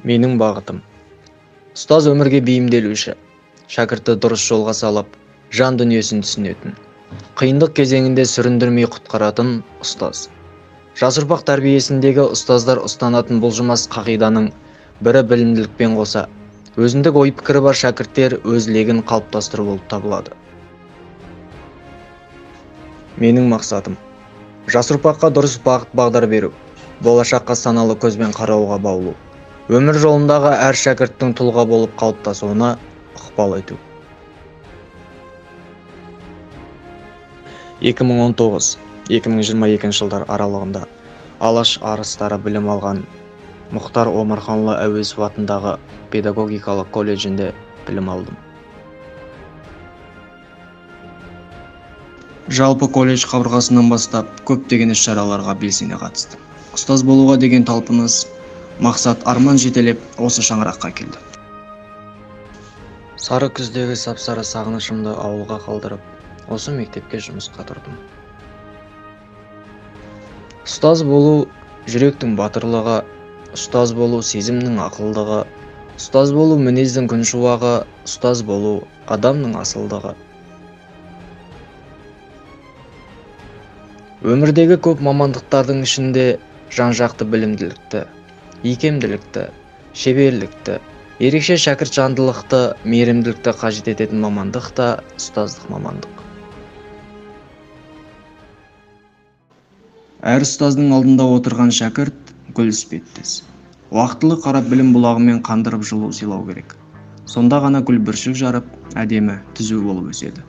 Менің бағытым. Ұстаз өмірге бейімделуші, шәкіртті дұрыс жолға салып, жан дүниесін түсінетін, қиындық кезеңінде сүріндірмей құтқаратын ұстаз. Жас ұрпақ тәрбиесіндегі ұстаздар ұстанатын бұлжымас қағиданың бірі білімділікпен қоса, өзіндік ой-пікірі бар шәкірттер өз легін қалыптастыру болып табылады. Менің мақсатым. Жас ұрпаққа дұрыс бағыт-бағдар беру, болашаққа саналы көзбен қарауға баулу, өмір жолындағы әр шәкірттің тұлға болып қалыптасуына ықпал ету. 2019-2022 жылдар аралығында Алаш арыстары білім алған Мұхтар Омарханұлы Әуезов атындағы педагогикалық колледжінде білім алдым. Жалпы колледж қабырғасынан бастап көптеген іс-шараларға белсене қатыстым. Ұстаз болуға деген талпыныс, мақсат, арман жетелеп осы шаңыраққа келді. Сары күздегі сап-сары сағынышымды ауылға қалдырып, осы мектепке жұмысқа тұрдым. Ұстаз болу жүректің батырлығы, ұстаз болу сезімнің ақылдығы, ұстаз болу мінездің күншуағы, ұстаз болу адамның асылдығы. Өмірдегі көп мамандықтардың ішінде жан-жақты білімділікті, икемділікті, шеберлікті, ерекше шәкірт жандылықты, мейірімділікті қажет ететін мамандық та ұстаздық мамандық. Әр ұстаздың алдында отырған шәкірт гүл іспеттес. Уақытылы қарап білім бұлағымен қандырып жылу сыйлау керек. Сонда ғана гүл бүршік жарып, әдемі, түзу болып өседі.